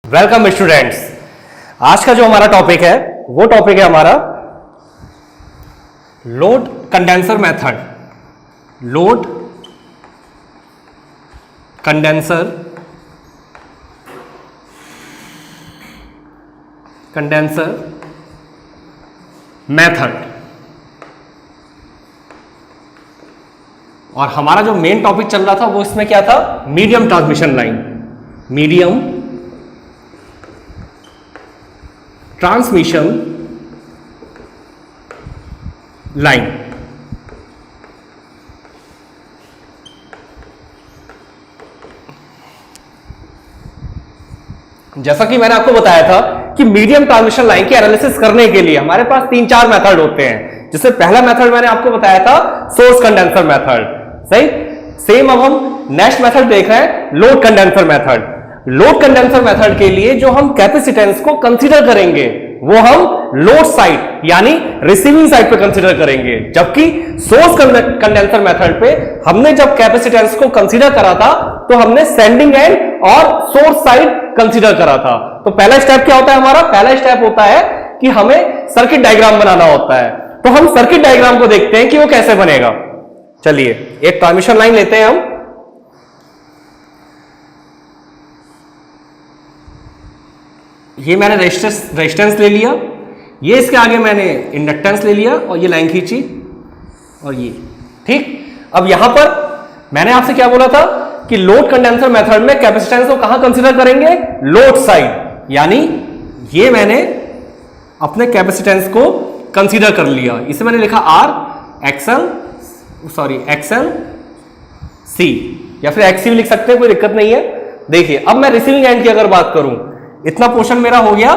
Welcome students. आज का जो हमारा टॉपिक है वो टॉपिक है हमारा load condenser method. Load condenser method. और हमारा जो मेन टॉपिक चल रहा था वो इसमें क्या था? Medium transmission line. Medium transmission line. जैसा कि मैंने आपको बताया था कि मीडियम ट्रांसमिशन लाइन की एनालिसिस करने के लिए हमारे पास 3-4 मेथड होते हैं। जिससे पहला मेथड मैंने आपको बताया था सोर्स कंडेंसर मेथड। सही। सेम अब हम नेक्स्ट मेथड देख रहे हैं, load condenser method. Load condenser method के लिए जो हम कैपेसिटेंस को कंसीडर करेंगे वो हम लोड साइड यानी रिसीविंग साइड पे कंसीडर करेंगे, जबकि सोर्स कंडेंसर मेथड पे हमने जब कैपेसिटेंस को कंसीडर करा था तो हमने सेंडिंग एंड और सोर्स साइड कंसीडर करा था। तो पहला स्टेप क्या होता है हमारा? पहला स्टेप होता है कि हमें सर्किट डायग्राम बनाना होता है। तो हम सर्किट डायग्राम को देखते हैं कि वो कैसे बनेगा। चलिए एक ट्रांसमिशन लाइन लेते हैं हम। ये मैंने रेजिस्टेंस ले लिया, ये इसके आगे मैंने इंडक्टेंस ले लिया और ये लाइन खींची और ये ठीक। अब यहां पर मैंने आपसे क्या बोला था कि लोड कंडेंसर मेथड में कैपेसिटेंस को कहां कंसीडर करेंगे? Load side. यानी ये मैंने अपने कैपेसिटेंस को कंसीडर कर लिया। इसे मैंने लिखा एक्सएल सी या फिर एक्सी भी लिख सकते हैं, कोई दिक्कत नहीं है। देखिए अब मैं रिसीविंग एंड की अगर बात करूं, इतना पोर्शन मेरा हो गया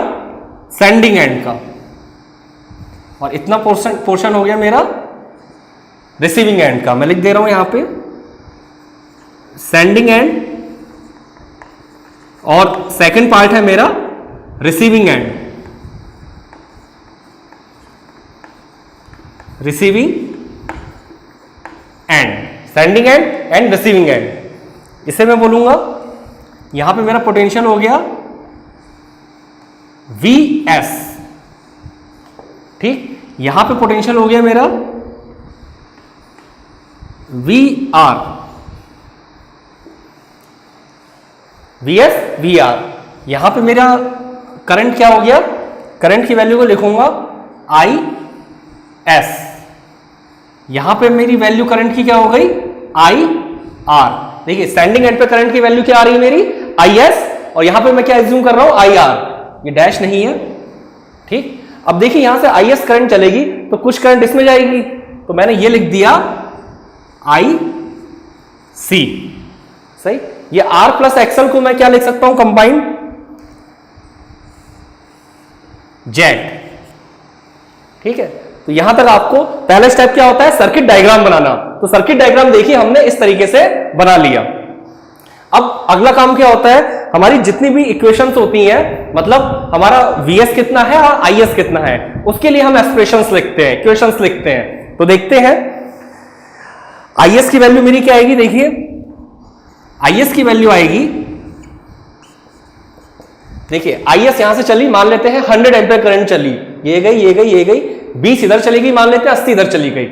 सेंडिंग एंड का और इतना पोर्शन हो गया मेरा रिसीविंग एंड का। मैं लिख दे रहा हूं यहां पे सेंडिंग एंड और सेकंड पार्ट है मेरा receiving end. Receiving end, sending end and receiving end. इसे मैं बोलूंगा यहां पे मेरा पोटेंशियल हो गया Vs। ठीक। यहां पे पोटेंशियल हो गया मेरा VR। Vs VR। यहां पे मेरा करंट क्या हो गया? करंट की वैल्यू को लिखूंगा IS। यहां पे मेरी वैल्यू करंट की क्या हो गई? IR। देखिए सेंडिंग एंड पे करंट की वैल्यू क्या आ रही है मेरी? IS और यहां पे मैं क्या एज्यूम कर रहा हूं? IR। ये डैश नहीं है। ठीक। अब देखिए यहां से IS करंट चलेगी तो कुछ करंट इसमें जाएगी, तो मैंने ये लिख दिया IC। सही। ये R प्लस XL को मैं क्या लिख सकता हूं? Combined Z. ठीक है। तो यहां तक आपको पहला स्टेप क्या होता है? सर्किट डायग्राम बनाना। तो सर्किट डायग्राम देखिए हमने इस तरीके से बना लिया। अब अगला काम क्या होता है? हमारी जितनी भी इक्वेशंस होती हैं, मतलब हमारा Vs कितना है और Is कितना है, उसके लिए हम एक्सप्रेशंस लिखते हैं, इक्वेशंस लिखते हैं। तो देखते हैं Is की वैल्यू मेरी क्या आएगी। देखिए Is की वैल्यू आएगी, देखिए Is यहां से चली, मान लेते हैं 100 एम्पीयर करंट चली, ये गई ये गई ये गई, 20 इधर चली गई, मान लेते हैं 80 इधर चली गई।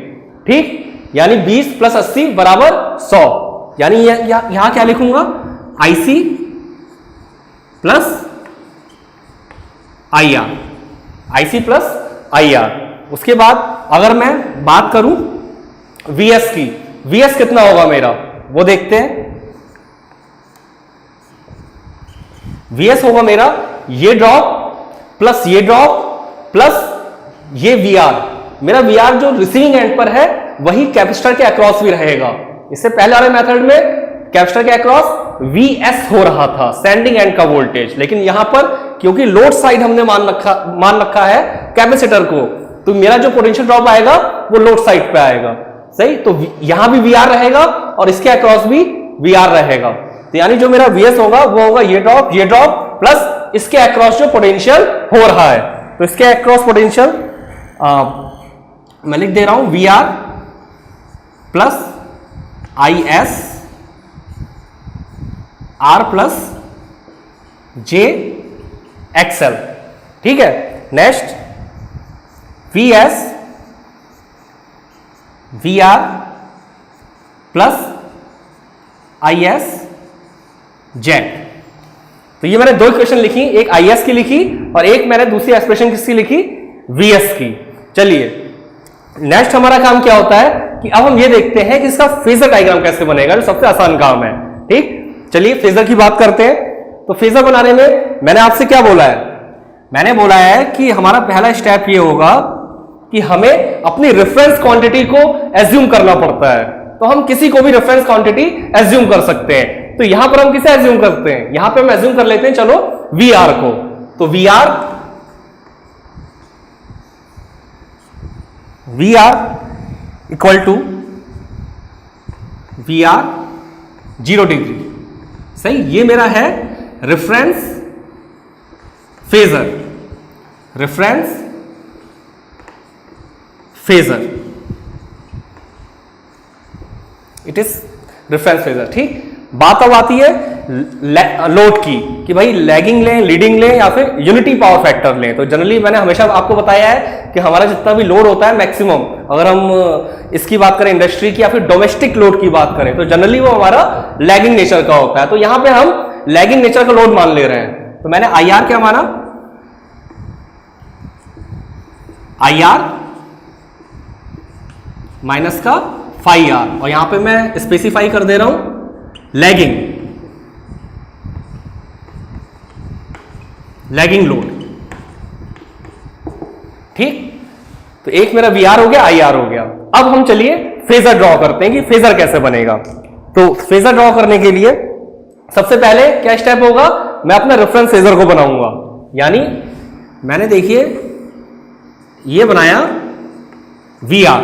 ठीक। यानी 20 प्लस 80 बराबर 100। यानी यहां क्या लिखूंगा? IC plus IR। IC plus IR। उसके बाद अगर मैं बात करूं Vs की, Vs कितना होगा मेरा वो देखते हैं। Vs होगा मेरा ये ड्रॉप प्लस ये ड्रॉप प्लस ये VR। मेरा VR जो रिसीविंग एंड पर है वही कैपेसिटर के अक्रॉस भी रहेगा। इससे पहले वाले मेथड में कैपेसिटर के अक्रॉस Vs हो रहा था, सेंडिंग एंड का वोल्टेज, लेकिन यहां पर क्योंकि लोड साइड हमने मान रखा है कैपेसिटर को, तो मेरा जो पोटेंशियल ड्रॉप आएगा वो लोड साइड पे आएगा। सही। तो यहां भी VR रहेगा और इसके अक्रॉस भी VR रहेगा। तो यानी जो मेरा Vs होगा वो होगा ये ड्रॉप प्लस इसके अक्रॉस जो पोटेंशियल हो रहा है। तो इसके अक्रॉस पोटेंशियल मैं लिख दे रहा हूं VR plus IS R plus J XL, ठीक है। Next VS VR plus IS Z. तो ये मैंने दो इक्वेशन लिखी, एक IS की लिखी और एक मैंने दूसरी एक्सप्रेशन किसकी लिखी, VS की। चलिए नेक्स्ट हमारा काम क्या होता है कि अब हम ये देखते हैं कि इसका फेजर डायग्राम कैसे बनेगा, जो सबसे आसान काम है। ठीक, चलिए फेजर की बात करते हैं। तो फेजर बनाने में मैंने आपसे क्या बोला है, मैंने बोला है कि हमारा पहला स्टेप ये होगा कि हमें अपनी रेफरेंस क्वांटिटी को एज्यूम करना पड़ता है। तो हम किसी को भी रेफरेंस क्वांटिटी एज्यूम कर सकते हैं। तो यहां पर हम किसे एज्यूम करते हैं, यहां पे हम एज्यूम कर लेते हैं चलो VR को। तो VR equal to VR 0 degree, सही। ये मेरा है reference phasor, reference phasor, it is reference phasor. ठीक, बात अब आती है लोड की कि भाई लैगिंग लें, लीडिंग लें या फिर यूनिटी पावर फैक्टर लें। तो जनरली मैंने हमेशा आपको बताया है कि हमारा जितना भी लोड होता है मैक्सिमम, अगर हम इसकी बात करें इंडस्ट्री की या फिर डोमेस्टिक लोड की बात करें, तो जनरली वो हमारा लैगिंग नेचर का होता है। तो यहां पे हम लैगिंग नेचर का लोड मान ले रहे हैं। तो मैंने IR क्या माना, IR माइनस का फाई आर, और यहां पे मैं स्पेसिफाई कर दे रहा हूं लैगिंग लोड। ठीक, तो एक मेरा VR हो गया, IR हो गया। अब हम चलिए फेजर ड्रॉ करते हैं कि फेजर कैसे बनेगा। तो फेजर ड्रॉ करने के लिए सबसे पहले क्या स्टेप होगा, मैं अपना रेफरेंस फेजर को बनाऊंगा। यानी मैंने देखिए ये बनाया VR,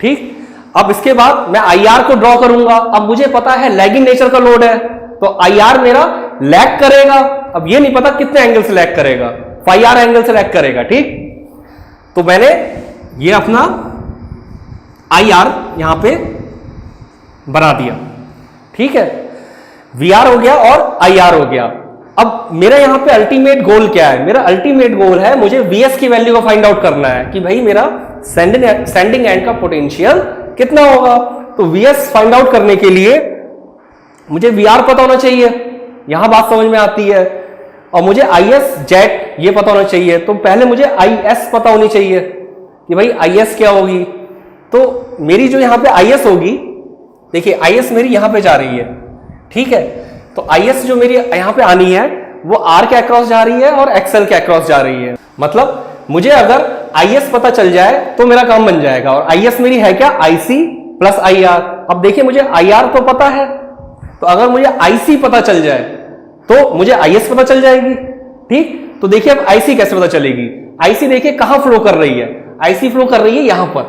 ठीक। अब इसके बाद मैं IR को ड्रॉ करूंगा। अब मुझे पता है लैगिंग नेचर का लोड है, तो IR मेरा लैग करेगा। अब ये नहीं पता कितने एंगल से लैग करेगा, फाई आर एंगल से लैग करेगा। ठीक, तो मैंने ये अपना IR यहां पे बना दिया, ठीक है। VR हो गया और IR हो गया। अब मेरा यहां पे अल्टीमेट गोल क्या है, मेरा अल्टीमेट गोल है मुझे VS की वैल्यू को फाइंड आउट करना है कि भाई मेरा सेंडिंग एंड का पोटेंशियल कितना होगा। तो VS फाइंड आउट करने के लिए मुझे VR पता होना चाहिए, यहां बात समझ में आती है, और मुझे IS जेट ये पता होना चाहिए। तो पहले मुझे IS पता होनी चाहिए कि भाई IS क्या होगी। तो मेरी जो यहां पे IS होगी, देखिए IS मेरी यहां पे जा रही है, ठीक है। तो IS जो मेरी यहां पे आनी है वो R के अक्रॉस जा रही है और XL के अक्रॉस जा रही है। मतलब मुझे अगर IS पता चल जाए तो मेरा काम बन जाएगा। और IS मेरी है क्या, IC प्लस IR। अब देखिए मुझे IR तो पता है, तो अगर मुझे IC पता चल जाए तो मुझे IS पता चल जाएगी। ठीक, तो देखिए अब IC कैसे पता चलेगी, IC देखिए कहां फ्लो कर रही है, IC फ्लो कर रही है यहां पर,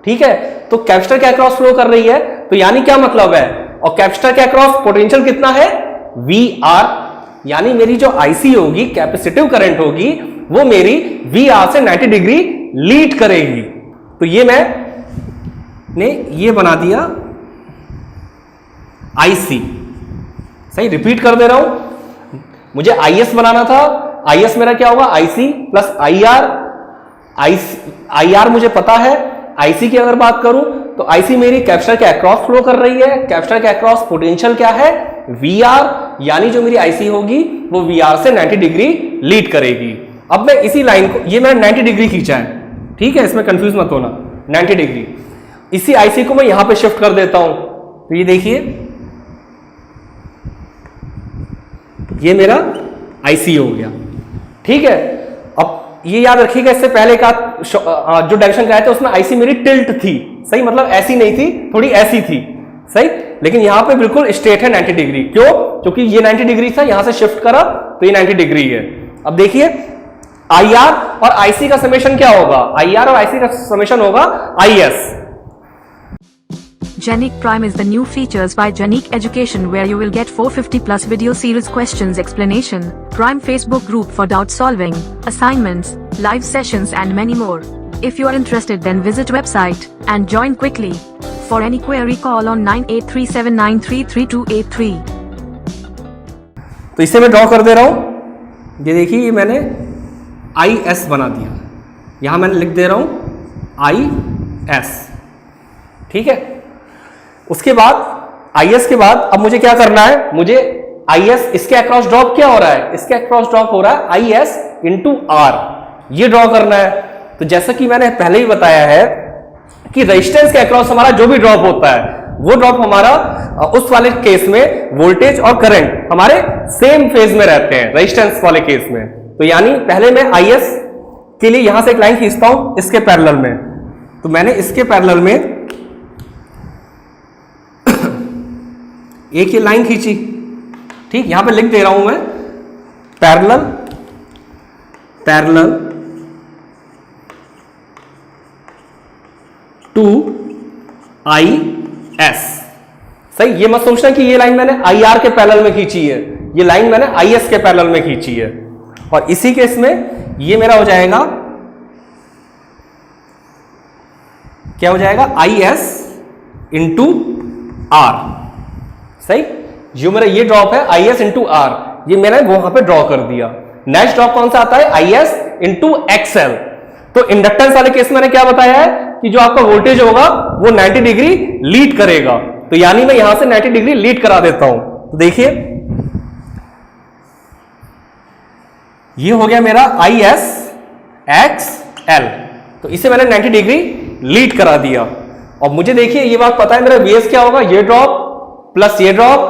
ठीक है। तो कैपेसिटर के अक्रॉस फ्लो कर रही है, तो यानी क्या मतलब है, और कैपेसिटर के अक्रॉस पोटेंशियल कितना है, VR। यानी मेरी जो IC होगी, कैपेसिटिव करंट होगी, वो मेरी VR से 90 डिग्री लीड करेगी। तो ये मैंने ये बना दिया IC, सही। रिपीट कर दे रहा हूं, मुझे IS बनाना था। IS मेरा क्या होगा, IC प्लस IR। IR मुझे पता है। IC की अगर बात करूं तो IC मेरी कैपेसिटर के अक्रॉस फ्लो कर रही है। कैपेसिटर के अक्रॉस पोटेंशियल क्या है, VR। यानी जो मेरी IC होगी वो VR से 90 डिग्री लीड करेगी। अब मैं इसी लाइन को, ये मैंने 90 डिग्री खींचा है, ठीक है, इसमें कंफ्यूज मत होना, 90 डिग्री। इसी IC को मैं यहां पे शिफ्ट कर देता हूं। तो ये देखिए ये मेरा IC हो गया, ठीक है। अब ये याद रखिएगा, इससे पहले का जो डायरेक्शन का था उसमें IC मेरी टिल्ट थी, सही, मतलब ऐसी नहीं थी, थोड़ी ऐसी थी, सही। लेकिन यहां पे बिल्कुल स्ट्रेट है 90 डिग्री। क्यों, क्योंकि ये 90 डिग्री था, यहां से शिफ्ट करा तो ये 90 डिग्री है। अब देखिए IR और IC का समेशन क्या होगा, IR और IC का समेशन होगा IS। Genic Prime is the new features by Genic Education, where you will get 450 plus video series questions explanation, Prime Facebook group for doubt solving, assignments, live sessions and many more. If you are interested, then visit website and join quickly. For any query, call on 9837933283. तो इसे मैं draw कर दे रहा हूं ये देखिए ये मैंने IS बना दिया, यहां मैंने लिख दे रहा हूं IS, ठीक है। उसके बाद IS के बाद अब मुझे क्या करना है, मुझे IS इसके अक्रॉस ड्रॉप क्या हो रहा है, इसके अक्रॉस ड्रॉप हो रहा है IS इंटू R, ये ड्रॉ करना है। तो जैसा कि मैंने पहले ही बताया है कि रेजिस्टेंस के अक्रॉस हमारा जो भी ड्रॉप होता है वो ड्रॉप हमारा उस वाले केस में वोल्टेज और करंट हमारे सेम फेज में रहते हैं रेजिस्टेंस वाले केस में। तो यानी पहले मैं IS के लिए यहां से एक लाइन खींचता हूं इसके पैरेलल में, तो मैंने इसके पैरेलल में एक ये लाइन खींची, ठीक, यहां पे लिख दे रहा हूं मैं पैरेलल टू IS। सही, ये मत सोचना कि ये लाइन मैंने IR के पैरेलल में खींची है, ये लाइन मैंने IS के पैरेलल में खींची है। और इसी केस में ये मेरा हो जाएगा, क्या हो जाएगा, IS इंटू R। सही, जो मेरा ये ड्रॉप है IS इंटू R, ये मैंने वहां पे ड्रॉ कर दिया। नेक्स्ट ड्रॉप कौन सा आता है, IS इंटू XL। तो इंडक्टेंस वाले केस में मैंने क्या बताया है कि जो आपका वोल्टेज होगा वो 90 डिग्री लीड करेगा, तो यानी मैं यहां से 90 डिग्री लीड करा देता हूं। तो देखिए ये हो गया मेरा IS XL, तो इसे मैंने 90 डिग्री लीड करा दिया। और मुझे देखिए ये बात पता है मेरा VS क्या होगा, ये ड्रॉप प्लस ये ड्रॉप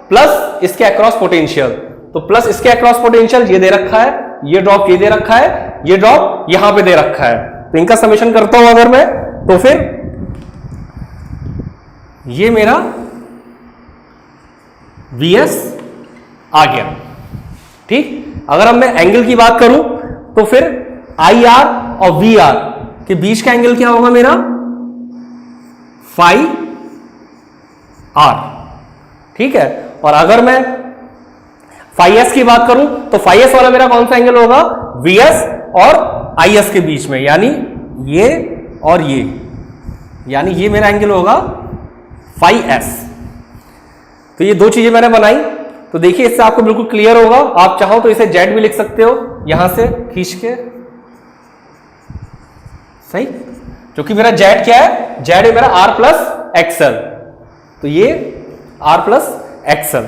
प्लस इसके अक्रॉस पोटेंशियल। तो प्लस इसके अक्रॉस पोटेंशियल ये दे रखा है, ये ड्रॉप ये दे रखा है, ये ड्रॉप यहां पे दे रखा है। तो इनका समेशन करता हूं अगर मैं, तो फिर ये मेरा VS आ गया, ठीक। अगर अब मैं एंगल की बात करूं तो फिर IR और VR के बीच का एंगल क्या होगा मेरा, phi R, ठीक है। और अगर मैं phi S की बात करूं तो phi S वाला मेरा कौन सा एंगल होगा, VS और IS के बीच में, यानी ये और ये, यानी ये मेरा एंगल होगा phi S। तो ये दो चीजें मैंने बनाई, तो देखिए इससे आपको बिल्कुल क्लियर होगा। आप चाहो तो इसे Z भी लिख सकते हो यहां से खींच के, सही, क्योंकि मेरा Z क्या है, Z है मेरा R प्लस XL, तो ये R प्लस XL।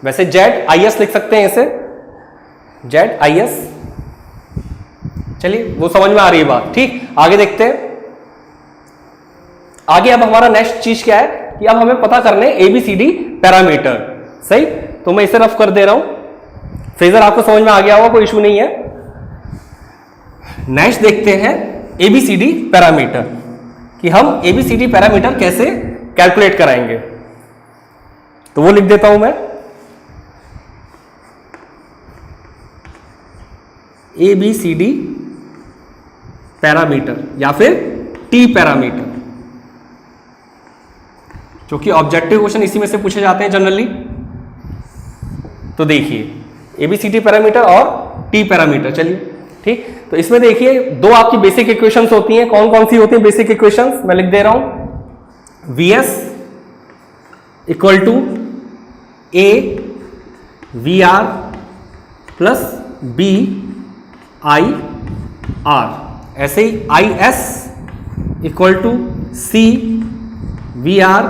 वैसे ZIS लिख सकते हैं इसे, ZIS। चलिए वो समझ में आ रही है बात, ठीक। आगे देखते हैं, आगे अब हमारा नेक्स्ट चीज क्या है कि अब हमें पता करने ABCD पैरामीटर। सही, तो मैं इसे रफ कर दे रहा हूं, फेजर आपको समझ में आ गया होगा, कोई इशू नहीं है। नेक्स्ट देखते हैं ABCD पैरामीटर, कि हम ABCD पैरामीटर कैसे कैलकुलेट कराएंगे। तो वो लिख देता हूं मैं, ABCD पैरामीटर या फिर T पैरामीटर, जो कि ऑब्जेक्टिव क्वेश्चन इसी में से पूछे जाते हैं जनरली। तो देखिए ABCD पैरामीटर और T पैरामीटर, चलिए ठीक। तो इसमें देखिए दो आपकी बेसिक इक्वेशंस होती हैं, कौन कौन सी होती हैं बेसिक इक्वेशंस, मैं लिख दे रहा हूं, VS equal to A VR plus B I R, ऐसे ही IS equal to C VR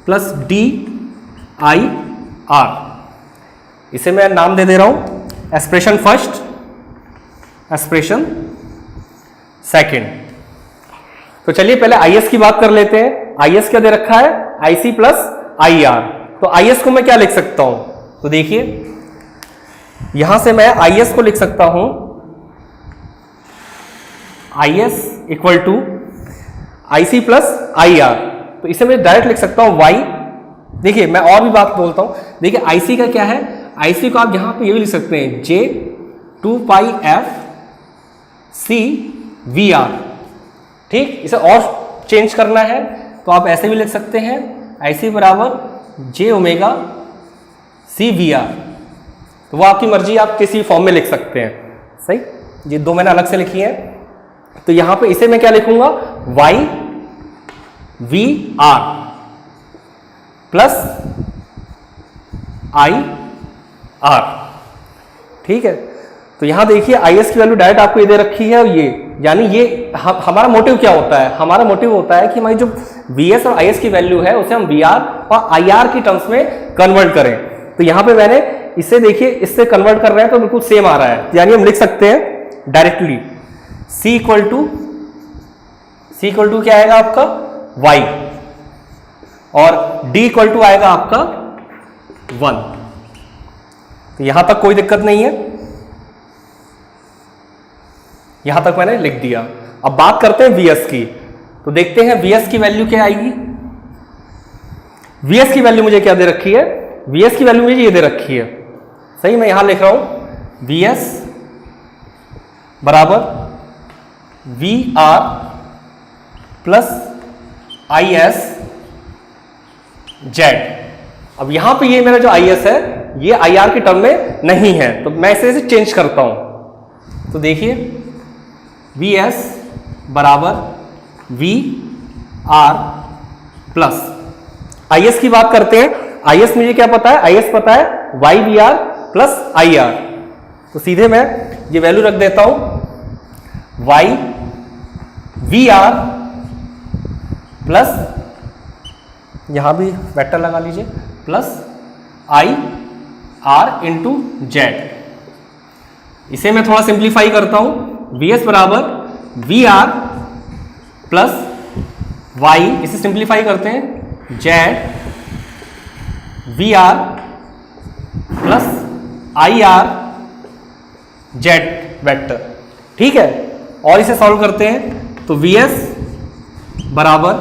plus D I R। इसे मैं नाम दे दे रहा हूं एक्सप्रेशन फर्स्ट, एक्सप्रेशन सेकंड। तो चलिए पहले IS की बात कर लेते हैं। IS क्या दे रखा है, IC प्लस IR। तो IS को मैं क्या लिख सकता हूं, तो देखिए यहां से मैं IS को लिख सकता हूं, IS equal to IC plus IR। तो इसे मैं डायरेक्ट लिख सकता हूं Y। देखिए मैं और भी बात बोलता हूं, देखिए IC का क्या है, IC को आप यहां पे ये भी लिख सकते हैं J 2 पाई F C VR, ठीक। इसे और चेंज करना है तो आप ऐसे भी लिख सकते हैं IC बराबर J ओमेगा C VR। तो वो आपकी मर्जी, आप किसी फॉर्म में लिख सकते हैं, सही। ये दो मैंने अलग से लिखी है। तो यहां पे इसे मैं क्या लिखूंगा, Y V R plus I R। ठीक है, तो यहां देखिए IS की वैल्यू डायरेक्ट आपको ये दे रखी है, और ये यानी ये हमारा मोटिव क्या होता है, हमारा मोटिव होता है कि हमारी जो VS और IS की वैल्यू है उसे हम VR और IR की टर्म्स में कन्वर्ट करें। तो यहां पे मैंने इसे देखिए इससे कन्वर्ट कर रहे हैं तो बिल्कुल सेम आ रहा है, यानी हम लिख सकते हैं डायरेक्टली C इक्वल टू क्या आएगा आपका Y, और D इक्वल टू आएगा आपका 1। तो यहां तक कोई दिक्कत नहीं है, यहां तक मैंने लिख दिया। अब बात करते हैं VS की, तो देखते हैं VS की वैल्यू क्या आएगी। VS की वैल्यू मुझे क्या दे रखी है, VS की वैल्यू मुझे ये दे रखी है, सही मैं यहां लिख रहा हूं VS बराबर VR प्लस IS Z। अब यहां पे ये मेरा जो IS है ये IR की टर्म में नहीं है, तो मैं इसे चेंज करता हूं। तो देखिए VS बराबर VR प्लस IS की बात करते हैं। IS मुझे क्या पता है, IS पता है YVR प्लस IR, तो सीधे मैं ये वैल्यू रख देता हूं YVR प्लस, यहां भी वेक्टर लगा लीजिए, प्लस IR इंटू Z। इसे मैं थोड़ा सिंप्लीफाई करता हूं, VS बराबर VR प्लस Y, इसे सिंप्लीफाई करते हैं Z VR plus IR Z vector, ठीक है। और इसे सॉल्व करते हैं तो VS बराबर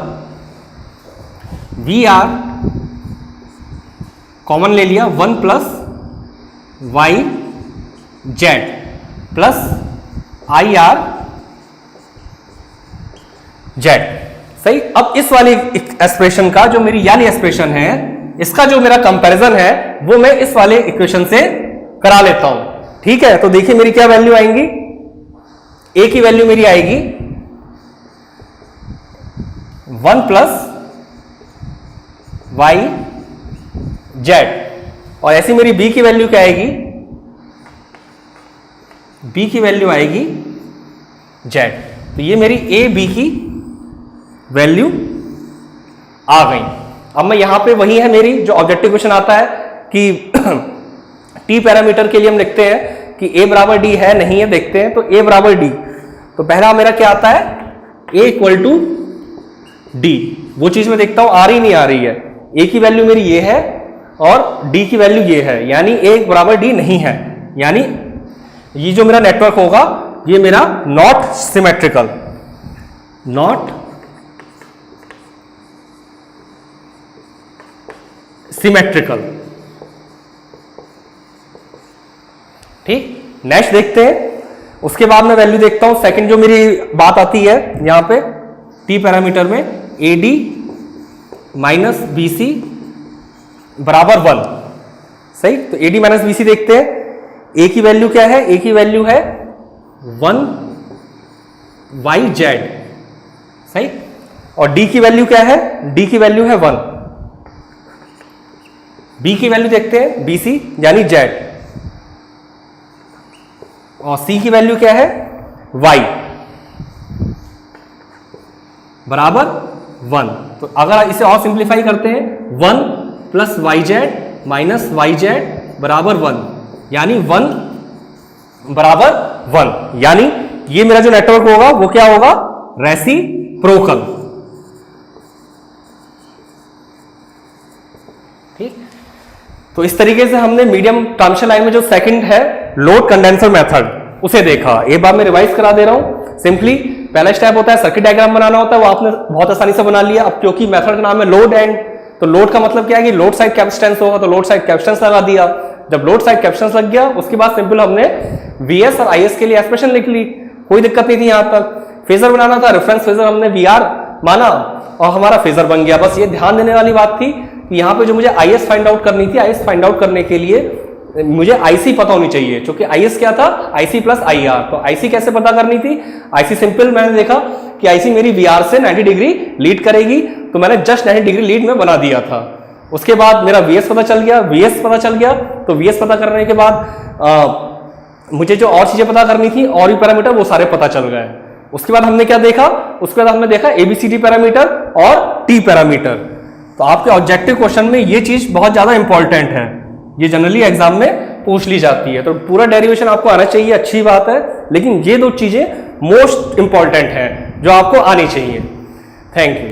VR कॉमन ले लिया 1 plus YZ plus IR Z, सही। अब इस वाली एक्सप्रेशन का जो मेरी यानी एक्सप्रेशन है, इसका जो मेरा कंपैरिजन है वो मैं इस वाले इक्वेशन से करा लेता हूं, ठीक है। तो देखिए मेरी क्या वैल्यू आएंगी, A की वैल्यू मेरी आएगी 1 प्लस YZ, और ऐसी मेरी B की वैल्यू क्या आएगी, B की वैल्यू आएगी Z। तो ये मेरी A B की वैल्यू आ गई। अब मैं यहां पे वही है मेरी जो ऑब्जेक्टिव क्वेश्चन आता है कि T पैरामीटर के लिए हम लिखते हैं कि A बराबर D है नहीं है, देखते हैं। तो A बराबर D, तो पहला मेरा क्या आता है A इक्वल टू D, वो चीज मैं देखता हूं आ रही नहीं आ रही है। A की वैल्यू मेरी ये है और D की वैल्यू ये है, यानी A बराबर D नहीं है, यानी ये जो मेरा नेटवर्क होगा ये मेरा नॉट सिमेट्रिकल, नॉट सिमेट्रिकल, ठीक। नेक्स्ट देखते हैं, उसके बाद मैं वैल्यू देखता हूं। सेकंड जो मेरी बात आती है यहां पे T पैरामीटर में AD माइनस BC बराबर 1, सही। तो AD माइनस BC देखते हैं। A की वैल्यू क्या है, A की वैल्यू है 1 YZ, सही। और D की वैल्यू क्या है, D की वैल्यू है 1। B की वैल्यू देखते हैं BC यानी Z, और C की वैल्यू क्या है Y बराबर 1। तो अगर इसे और सिंप्लीफाई करते हैं 1 प्लस YZ माइनस YZ बराबर 1, यानी 1 बराबर 1, यानी ये मेरा जो नेटवर्क होगा वो क्या होगा, रेसिप्रोकल, ठीक। तो इस तरीके से हमने मीडियम ट्रांसमिशन लाइन में जो सेकंड है लोड कंडेंसर मेथड उसे देखा। एक बार मैं रिवाइज करा दे रहा हूं। सिंपली पहला स्टेप होता है सर्किट डायग्राम बनाना होता है, वो आपने बहुत आसानी से बना लिया। अब क्योंकि मेथड का नाम है लोड एंड, तो लोड का मतलब क्या है कि लोड साइड कैपेसिटेंस होगा, तो लोड साइड कैपेसिटेंस लगा दिया। जब लोड साइड कैपेसिटेंस लग गया उसके बाद सिंपल हमने VS और IS के लिए एक्सप्रेशन लिख ली, कोई दिक्कत नहीं थी यहां तक। फेजर बनाना था, रेफरेंस फेजर हमने VR माना और हमारा फेजर बन गया। बस ये ध्यान देने वाली बात थी कि यहाँ पे जो मुझे IS फाइंड आउट करनी थी, IS फाइंड आउट करने के लिए मुझे IC पता होनी चाहिए, क्योंकि IS क्या था, IC प्लस IR। तो IC कैसे पता करनी थी, IC सिंपल मैंने देखा कि IC मेरी VR से 90 डिग्री लीड करेगी, तो मैंने जस्ट 90 डिग्री लीड में बना दिया था। उसके बाद मेरा VS पता चल गया, VS पता चल गया, तो VS पता करने के बाद मुझे जो और चीजें पता करनी थी और भी पैरामीटर वो सारे पता चल गए। उसके बाद हमने क्या देखा, उसके बाद हमने देखा ABCD पैरामीटर और T पैरामीटर। तो आपके ऑब्जेक्टिव क्वेश्चन में ये चीज बहुत ज्यादा इंपॉर्टेंट है, ये जनरली एग्जाम में पूछ ली जाती है। तो पूरा डेरिवेशन आपको आना चाहिए, अच्छी बात है, लेकिन ये दो चीजें मोस्ट इंपॉर्टेंट है जो आपको आनी चाहिए। Thank you.